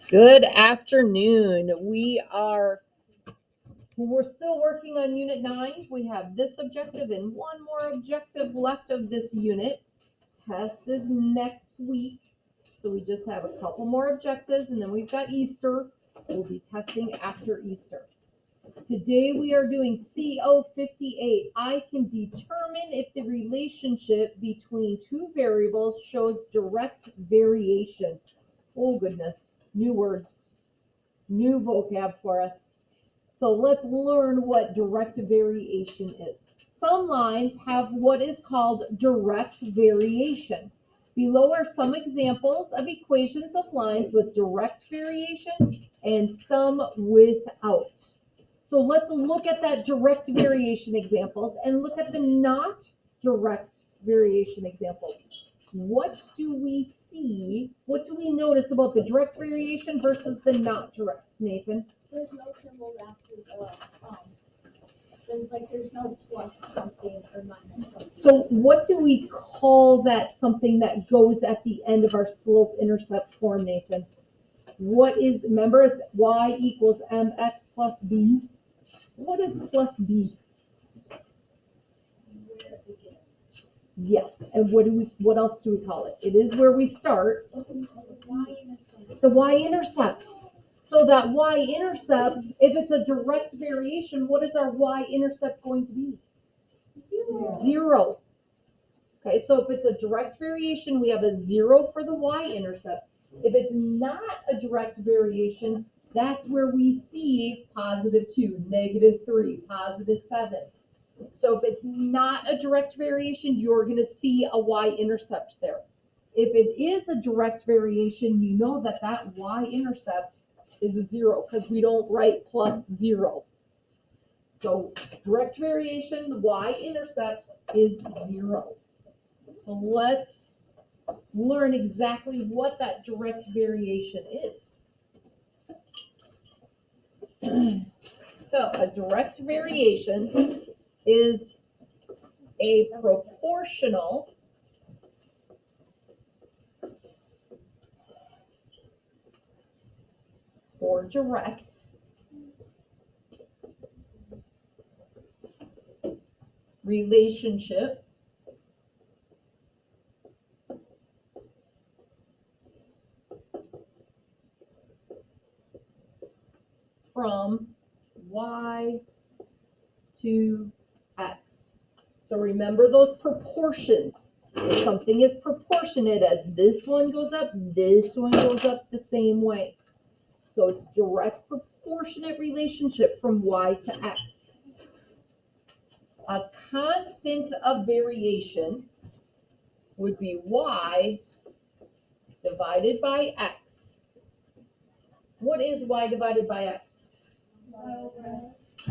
Good afternoon. We're still working on Unit 9. We have this objective and one more objective left of this unit. Test is next week, so we just have a couple more objectives, and then we've got Easter. We'll be testing after Easter. Today we are doing CO58. I can determine if the relationship between two variables shows direct variation. Oh goodness, new words. New vocab for us. So let's learn what direct variation is. Some lines have what is called direct variation. Below are some examples of equations of lines with direct variation and some without. So let's look at that direct variation examples and look at the not direct variation examples. What do we see? What do we notice about the direct variation versus the not direct, Nathan? There's no symbol after there's no plus something or minus something. So what do we call that something that goes at the end of our slope-intercept form, Nathan? Remember it's y equals mx plus b. What is plus b? Yes, and what else do we call it? It is where we start. The y-intercept. So that y-intercept, if it's a direct variation, what is our y-intercept going to be? Zero. Okay, so if it's a direct variation, we have a 0 for the y-intercept. If it's not a direct variation, that's where we see +2, -3, +7. So if it's not a direct variation, you're going to see a y-intercept there. If it is a direct variation, you know that that y-intercept is a 0 because we don't write +0. So direct variation, the y-intercept is 0. So let's learn exactly what that direct variation is. So a direct variation is a proportional or direct relationship from y to x. So remember those proportions. If something is proportionate, as this one goes up, this one goes up the same way. So it's direct proportionate relationship from y to x. A constant of variation would be y divided by x. What is y divided by x?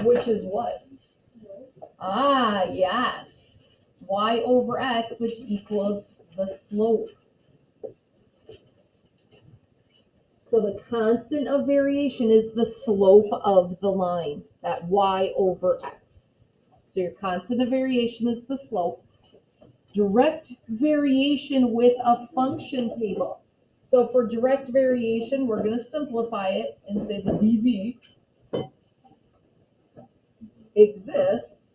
Which is what? Ah, yes. Y over x, which equals the slope. So the constant of variation is the slope of the line, that y over x. So your constant of variation is the slope. Direct variation with a function table. So for direct variation, we're going to simplify it and say the dv exists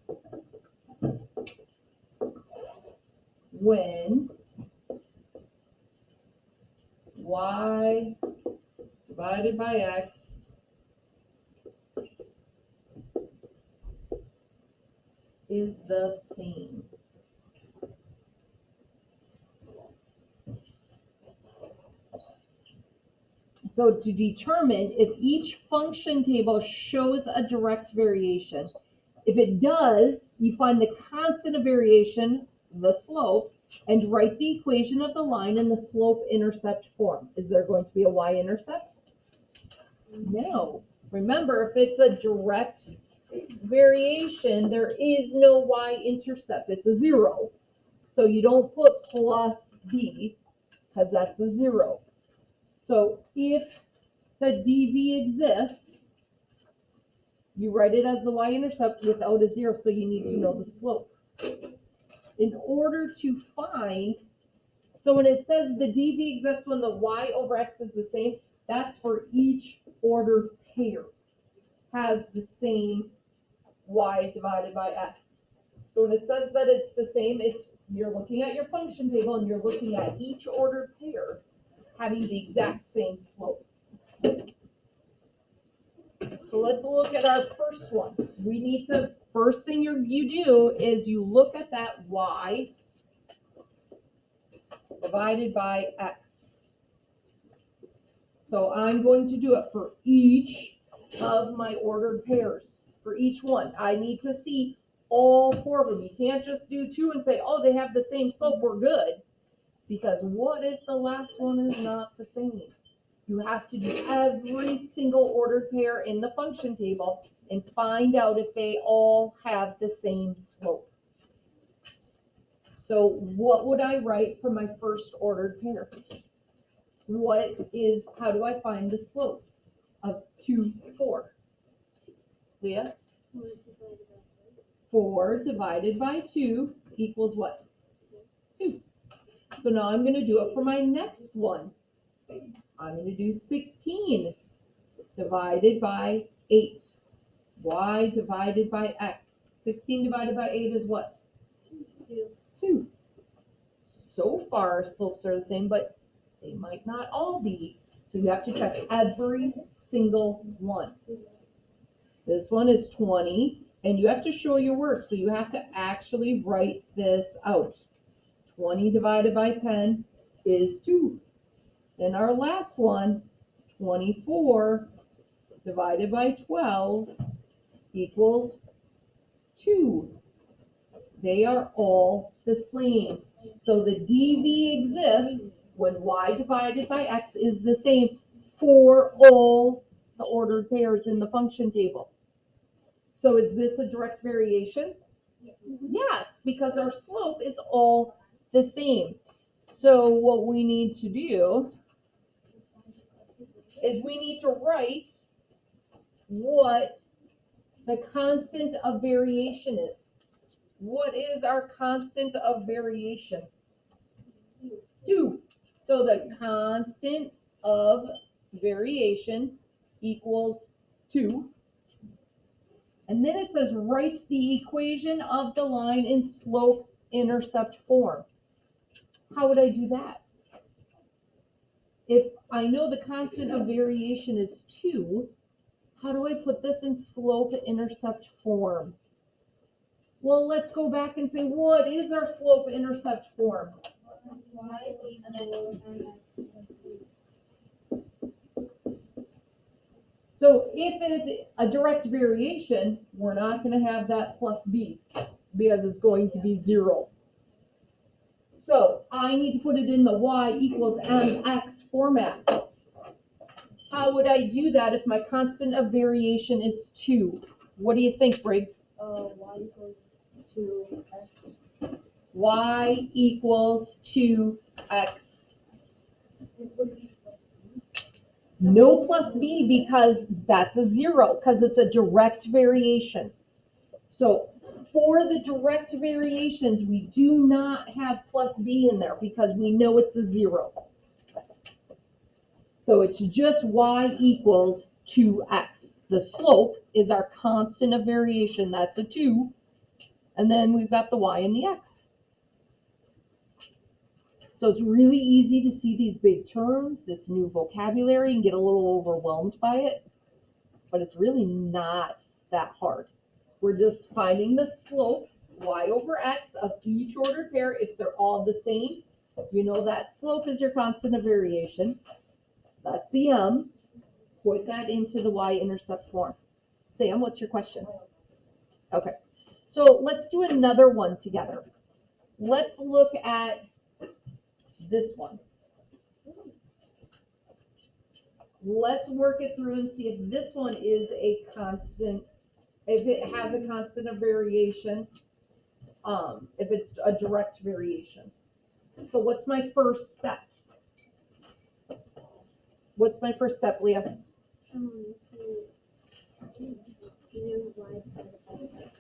when y divided by x is the same. So to determine if each function table shows a direct variation, if it does, you find the constant of variation, the slope, and write the equation of the line in the slope-intercept form. Is there going to be a y-intercept? No. Remember, if it's a direct variation, there is no y-intercept. It's a 0. So you don't put plus b because that's a 0. So if the dv exists, you write it as the y-intercept without a 0, so you need to know the slope. In order to find, so when it says the dv exists when the y over x is the same, That's for each ordered pair has the same y divided by x. So when it says that it's the same, you're looking at your function table and you're looking at each ordered pair having the exact same slope. So let's look at our first one. We need to, first thing you do is you look at that y divided by x. So I'm going to do it for each of my ordered pairs. For each one, I need to see all four of them. You can't just do two and say, oh, they have the same slope, we're good. Because what if the last one is not the same? You have to do every single ordered pair in the function table and find out if they all have the same slope. So what would I write for my first ordered pair? How do I find the slope of 2, 4? Leah? 4 divided by 2 equals what? 2. So now I'm going to do it for my next one. I'm going to do 16 divided by 8. Y divided by x. 16 divided by 8 is what? 2. So far, our slopes are the same, but they might not all be. So you have to check every single one. This one is 20, and you have to show your work. So you have to actually write this out. 20 divided by 10 is 2. Then our last one, 24 divided by 12 equals 2. They are all the same. So the dv exists when y divided by x is the same for all the ordered pairs in the function table. So is this a direct variation? Yes, because our slope is all the same. So what we need to do is we need to write what the constant of variation is. What is our constant of variation? 2. So the constant of variation equals 2. And then it says write the equation of the line in slope-intercept form. How would I do that? If I know the constant of variation is 2, how do I put this in slope-intercept form? Well, let's go back and say, what is our slope-intercept form? So if it's a direct variation, we're not going to have that plus b because it's going to be 0. So I need to put it in the y equals mx format. How would I do that if my constant of variation is 2? What do you think, Briggs? Y equals 2x. Y equals 2x. No plus b because that's a 0, because it's a direct variation. So for the direct variations, we do not have plus b in there because we know it's a 0. So it's just y equals 2x. The slope is our constant of variation. That's a 2. And then we've got the y and the x. So it's really easy to see these big terms, this new vocabulary, and get a little overwhelmed by it. But it's really not that hard. We're just finding the slope, y over x, of each ordered pair. If they're all the same, you know that slope is your constant of variation. That's the m. Put that into the y-intercept form. Sam, what's your question? Okay. So let's do another one together. Let's look at this one. Let's work it through and see if this one is a constant, if it has a constant of variation, if it's a direct variation. So what's my first step? What's my first step, Leah?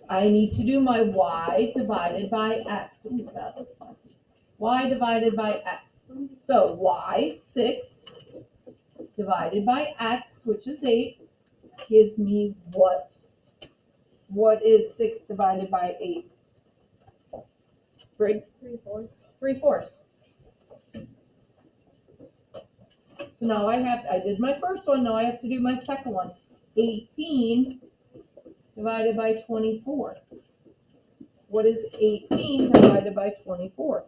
I need to do my y divided by x. Ooh, that looks messy. Y divided by x. So y, 6, divided by x, which is 8, gives me what? What is 6 divided by 8? Briggs? 3/4. 3/4. So now I did my first one, now I have to do my second one. 18 divided by 24. What is 18 divided by 24?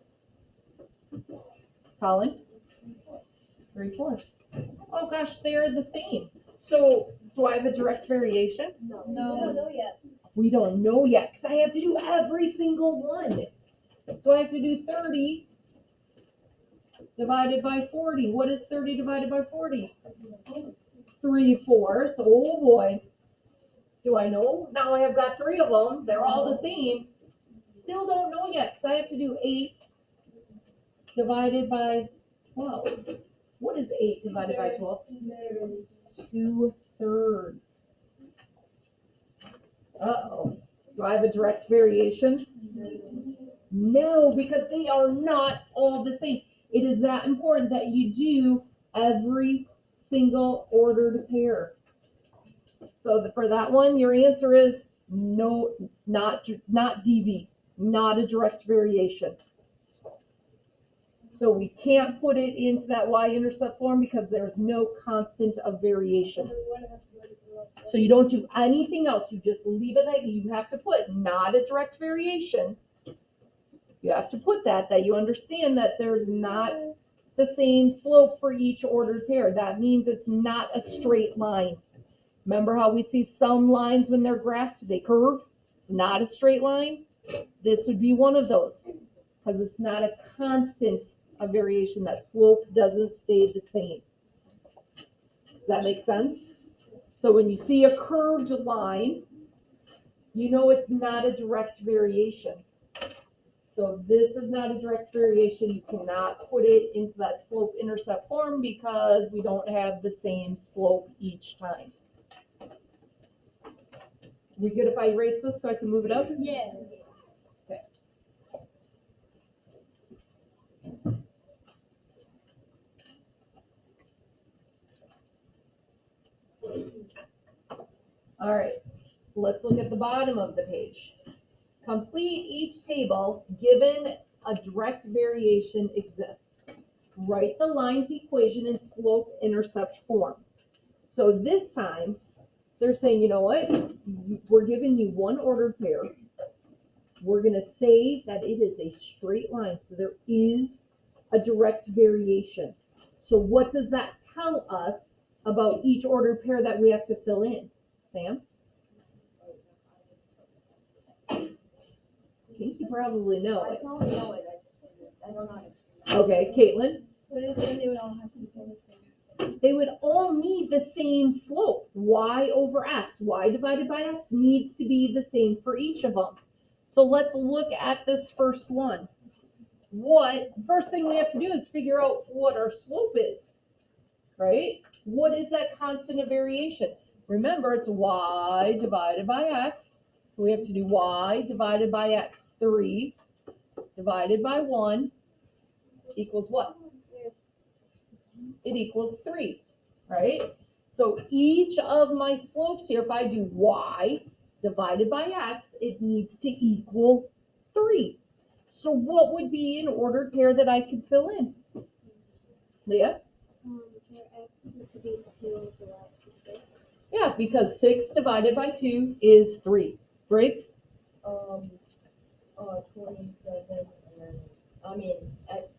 Colin? 3/4. Oh gosh, they are the same. So do I have a direct variation? No. We don't know yet. We don't know yet because I have to do every single one. So I have to do 30 divided by 40. What is 30 divided by 40? 3/4. Oh boy. Do I know? Now I have got 3 of them. They're all the same. Still don't know yet because I have to do 8 divided by 12. What is 8 divided by 12? 2/3. Uh-oh. Do I have a direct variation? No, because they are not all the same. It is that important that you do every single ordered pair. So for that one, your answer is no, not DV, not a direct variation. So we can't put it into that y-intercept form because there's no constant of variation. So you don't do anything else. You just leave it like you have to put not a direct variation. You have to put that you understand that there's not the same slope for each ordered pair. That means it's not a straight line. Remember how we see some lines when they're graphed, they curve? Not a straight line. This would be one of those because it's not a constant of variation. That slope doesn't stay the same. Does that make sense? So when you see a curved line, you know it's not a direct variation. So this is not a direct variation. You cannot put it into that slope intercept form because we don't have the same slope each time. We good if I erase this so I can move it up? Yeah. Okay. All right, let's look at the bottom of the page. Complete each table given a direct variation exists. Write the lines equation in slope intercept form. So this time, they're saying, you know what? We're giving you one ordered pair. We're going to say that it is a straight line. So there is a direct variation. So what does that tell us about each ordered pair that we have to fill in? Sam? I think you probably know I it. probably know it. I don't know. Okay, Caitlin? What is it? They would all have to be the same. They would all need the same slope. Y over x. Y divided by x needs to be the same for each of them. So let's look at this first one. First thing we have to do is figure out what our slope is, right? What is that constant of variation? Remember, it's y divided by x. So we have to do y divided by x. 3 divided by 1 equals what? It equals 3, right? So each of my slopes here, if I do y divided by x, it needs to equal 3. So what would be an ordered pair that I could fill in? Leah? Your x would be 2 for that. 6. Yeah, because 6 divided by 2 is 3. Briggs? 27, and then,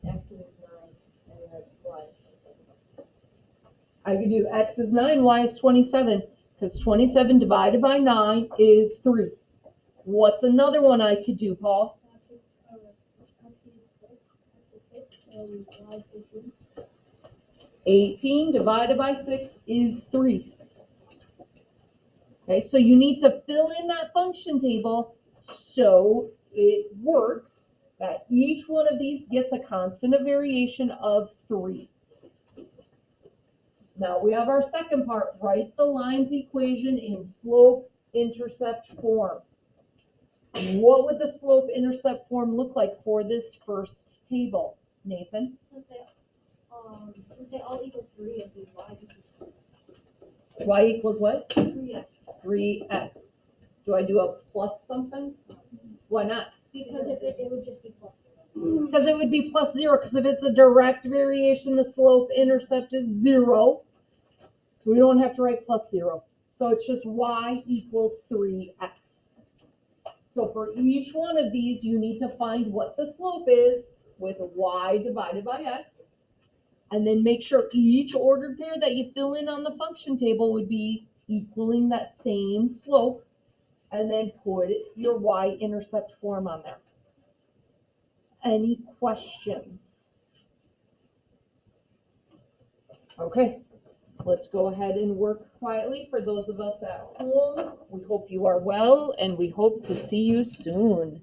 x is 9, and then y is 27. I could do x is 9, y is 27, because 27 divided by 9 is 3. What's another one I could do, Paul? X is 6, and y is 18. 18 divided by 6 is 3. Okay, so you need to fill in that function table so it works that each one of these gets a constant of variation of 3. Now we have our second part. Write the lines equation in slope intercept form. What would the slope intercept form look like for this first table, Nathan? Since they all equal 3, it'd be y equals y equals what? 3x. 3x. Do I do a plus something? Why not? Because if it would just be plus 0. Because it would be plus 0, because if it's a direct variation, the slope intercept is 0. So we don't have to write plus 0. So it's just y equals 3x. So for each one of these, you need to find what the slope is with y divided by x. And then make sure each ordered pair that you fill in on the function table would be equaling that same slope. And then put your y-intercept form on there. Any questions? Okay, let's go ahead and work quietly. For those of us at home, we hope you are well, and we hope to see you soon.